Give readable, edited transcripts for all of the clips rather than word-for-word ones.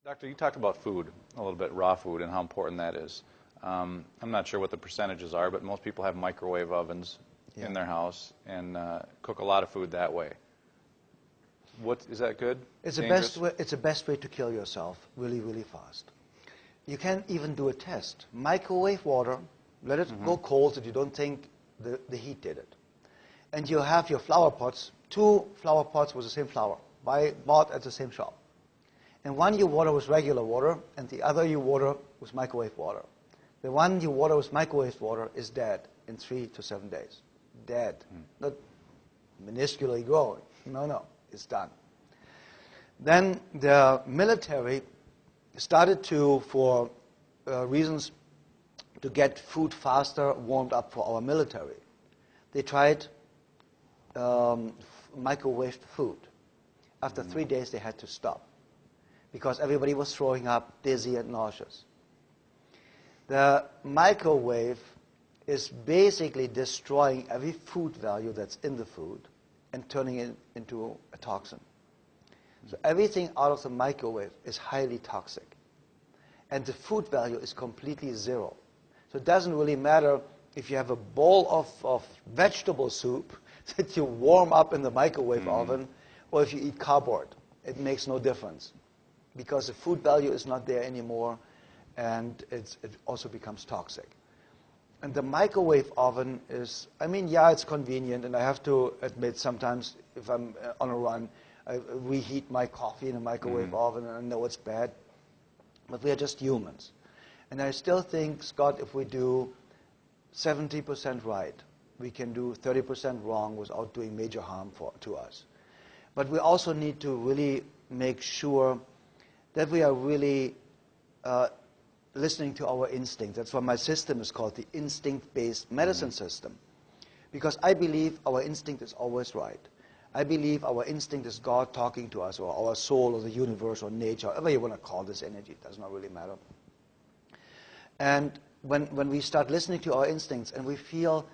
Doctor, you talked about food a little bit, raw food, and how important that is. I'm not sure what the percentages are, but most people have microwave ovens in their house and cook a lot of food that way. Is that good? It's the best way to kill yourself really, really fast. You can even do a test. Microwave water, let it go cold so you don't think the heat did it. And you have your flower pots, 2 flower pots with the same flower, bought at the same shop. And one you water with regular water, and the other you water with microwave water. The one you water with microwave water is dead in 3 to 7 days. Dead. Not minusculely growing. No, it's done. Then the military started to, for reasons to get food faster warmed up for our military, they tried microwaved food. After 3 days, they had to stop because everybody was throwing up, dizzy, and nauseous. The microwave is basically destroying every food value that's in the food and turning it into a toxin. So everything out of the microwave is highly toxic. And the food value is completely zero. So it doesn't really matter if you have a bowl of vegetable soup that you warm up in the microwave oven, or if you eat cardboard. It makes no difference because the food value is not there anymore, and it also becomes toxic. And the microwave oven is, it's convenient, and I have to admit sometimes if I'm on a run, I reheat my coffee in a microwave oven, and I know it's bad, but we are just humans. And I still think, Scott, if we do 70% right, we can do 30% wrong without doing major harm to us. But we also need to really make sure that we are really listening to our instinct. That's why my system is called the instinct-based medicine system. Because I believe our instinct is always right. I believe our instinct is God talking to us, or our soul, or the universe, or nature, however you want to call this energy. It does not really matter. And when we start listening to our instincts and we feel,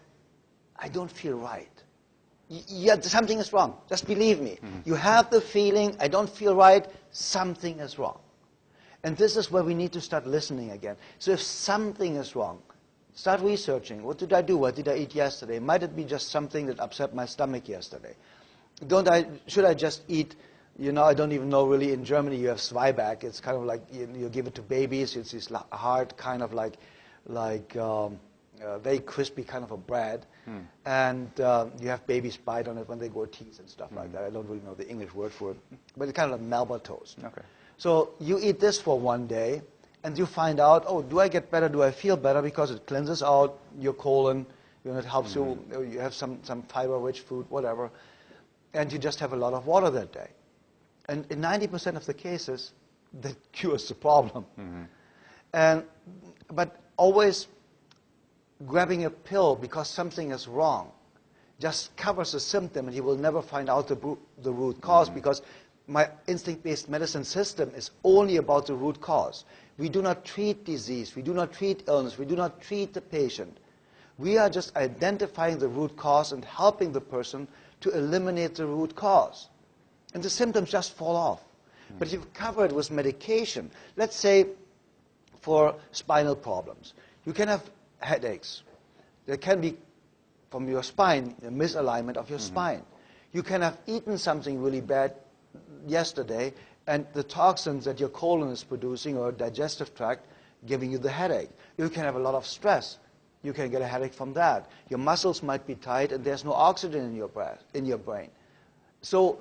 I don't feel right. Something is wrong. Just believe me. You have the feeling, I don't feel right, something is wrong. And this is where we need to start listening again. So if something is wrong, start researching. What did I do? What did I eat yesterday? Might it be just something that upset my stomach yesterday? Should I just eat, I don't even know really, in Germany you have Zwieback. It's kind of like, you give it to babies. It's this hard kind of like very crispy kind of a bread. And you have babies bite on it when they go teeth and stuff like that. I don't really know the English word for it. But it's kind of like Melba toast. Okay. So you eat this for one day, and you find out, oh, do I get better? Do I feel better? Because it cleanses out your colon. It helps you. You have some fiber-rich food, whatever. And you just have a lot of water that day. And in 90% of the cases, that cures the problem. But always grabbing a pill because something is wrong just covers the symptom, and you will never find out the root cause, because my instinct-based medicine system is only about the root cause. We do not treat disease. We do not treat illness. We do not treat the patient. We are just identifying the root cause and helping the person to eliminate the root cause. And the symptoms just fall off. But if you cover it with medication, let's say for spinal problems, you can have headaches. There can be, from your spine, a misalignment of your spine. You can have eaten something really bad yesterday, and the toxins that your colon is producing, or digestive tract, giving you the headache. You can have a lot of stress. You can get a headache from that. Your muscles might be tight, and there's no oxygen in your brain. So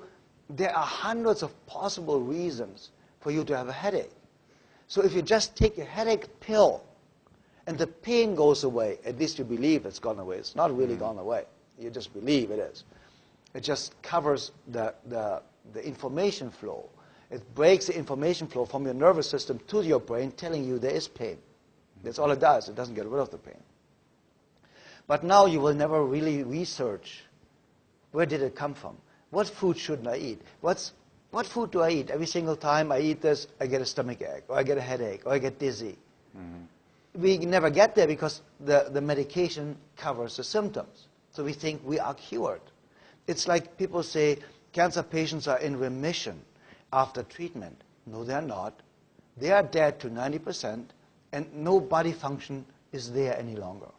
there are hundreds of possible reasons for you to have a headache. So if you just take a headache pill, and the pain goes away, at least you believe it's gone away. It's not really gone away. You just believe it is. It just covers the information flow. It breaks the information flow from your nervous system to your brain, telling you there is pain. That's all it does. It doesn't get rid of the pain. But now you will never really research, where did it come from? What food shouldn't I eat? What food do I eat? Every single time I eat this, I get a stomach ache, or I get a headache, or I get dizzy. We never get there because the medication covers the symptoms. So we think we are cured. It's like people say cancer patients are in remission after treatment. No, they're not. they are dead to 90%, and no body function is there any longer.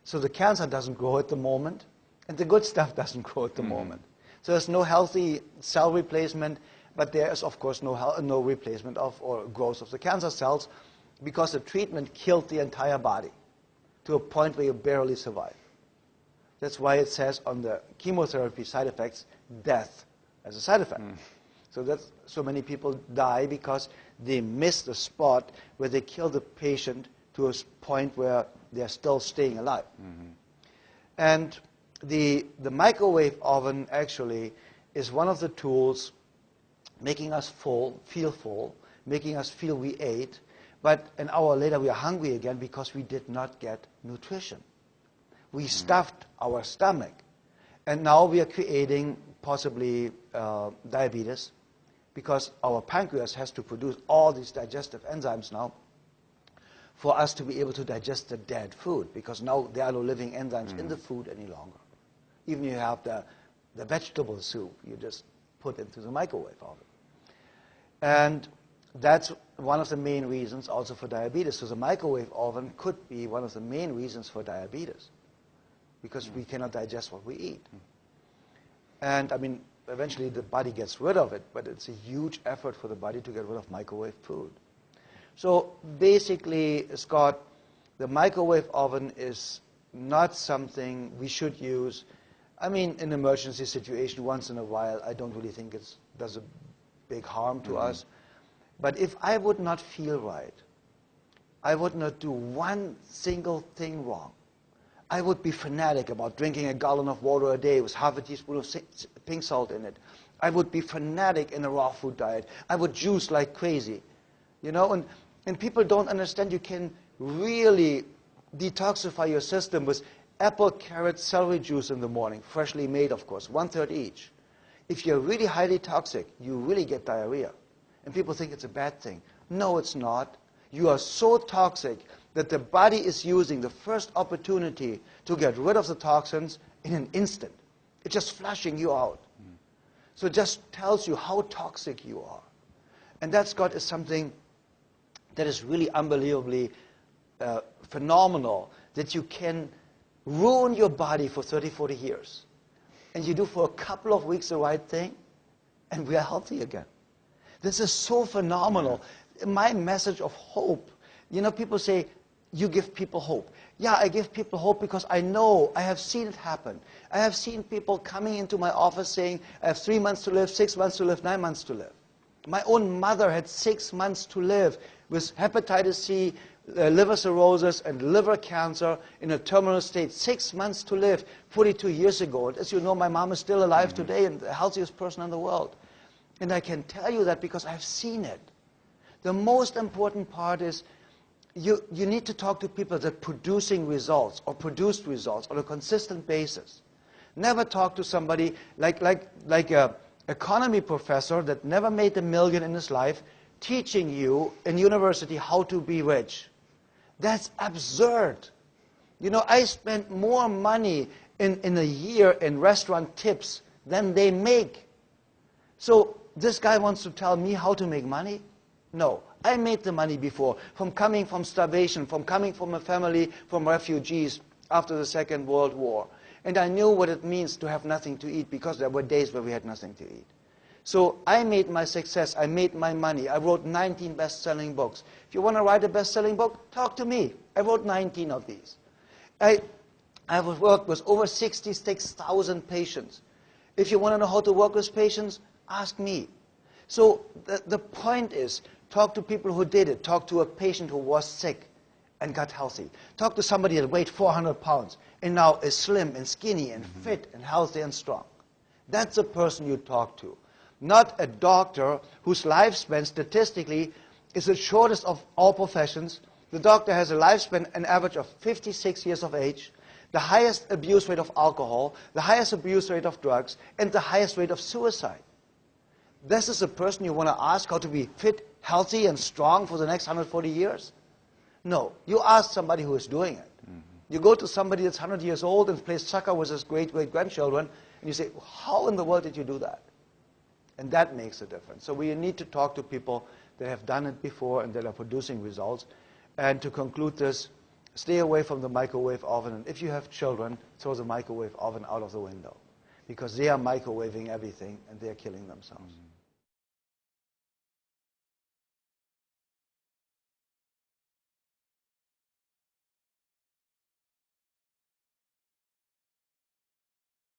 So the cancer doesn't grow at the moment, and the good stuff doesn't grow at the moment. So there's no healthy cell replacement, but there is, of course, no replacement of or growth of the cancer cells, because the treatment killed the entire body to a point where you barely survive. That's why it says on the chemotherapy side effects, death as a side effect. So many people die because they miss the spot where they kill the patient to a point where they're still staying alive. And the microwave oven actually is one of the tools making us feel full, making us feel we ate, but an hour later we are hungry again because we did not get nutrition. We stuffed our stomach. And now we are creating possibly diabetes, because our pancreas has to produce all these digestive enzymes now for us to be able to digest the dead food, because now there are no living enzymes in the food any longer. Even if you have the vegetable soup, you just put into the microwave oven. And that's one of the main reasons also for diabetes. So the microwave oven could be one of the main reasons for diabetes, because we cannot digest what we eat. And I mean, eventually the body gets rid of it, but it's a huge effort for the body to get rid of microwave food. So basically, Scott, the microwave oven is not something we should use. I mean, in an emergency situation, once in a while, I don't really think it does a big harm to us. But if I would not feel right, I would not do one single thing wrong, I would be fanatic about drinking a gallon of water a day with half a teaspoon of pink salt in it. I would be fanatic in a raw food diet. I would juice like crazy. You know, and people don't understand you can really detoxify your system with apple, carrot, celery juice in the morning, freshly made, of course, 1/3 each. If you're really highly toxic, you really get diarrhea. And people think it's a bad thing. No, it's not. You are so toxic that the body is using the first opportunity to get rid of the toxins in an instant. It's just flushing you out. So it just tells you how toxic you are. And that, Scott, is something that is really unbelievably phenomenal, that you can ruin your body for 30, 40 years. And you do for a couple of weeks the right thing, and we are healthy again. This is so phenomenal. My message of hope, you know, people say, you give people hope. Yeah, I give people hope because I know, I have seen it happen. I have seen people coming into my office saying, I have 3 months to live, 6 months to live, 9 months to live. My own mother had 6 months to live with hepatitis C, liver cirrhosis, and liver cancer in a terminal state. 6 months to live 42 years ago. And as you know, my mom is still alive today and the healthiest person in the world. And I can tell you that because I've seen it. The most important part is you need to talk to people that are producing results or produced results on a consistent basis. Never talk to somebody like a economy professor that never made $1 million in his life teaching you in university how to be rich. That's absurd. You know, I spent more money in a year in restaurant tips than they make. So this guy wants to tell me how to make money? No. I made the money before, from coming from starvation, from coming from a family from refugees after the Second World War. And I knew what it means to have nothing to eat, because there were days where we had nothing to eat. So I made my success. I made my money. I wrote 19 best-selling books. If you want to write a best-selling book, talk to me. I wrote 19 of these. I have worked with over 66,000 patients. If you want to know how to work with patients, ask me. So the point is, talk to people who did it. Talk to a patient who was sick and got healthy. Talk to somebody that weighed 400 pounds and now is slim and skinny and fit and healthy and strong. That's the person you talk to. Not a doctor whose lifespan statistically is the shortest of all professions. The doctor has a lifespan, an average of 56 years of age, the highest abuse rate of alcohol, the highest abuse rate of drugs, and the highest rate of suicide. This is a person you want to ask how to be fit, healthy, and strong for the next 140 years? No. You ask somebody who is doing it. You go to somebody that's 100 years old and plays soccer with his great-great-grandchildren, and you say, how in the world did you do that? And that makes a difference. So we need to talk to people They have done it before, and they are producing results. And to conclude this, stay away from the microwave oven. And if you have children, throw the microwave oven out of the window, because they are microwaving everything, and they are killing themselves.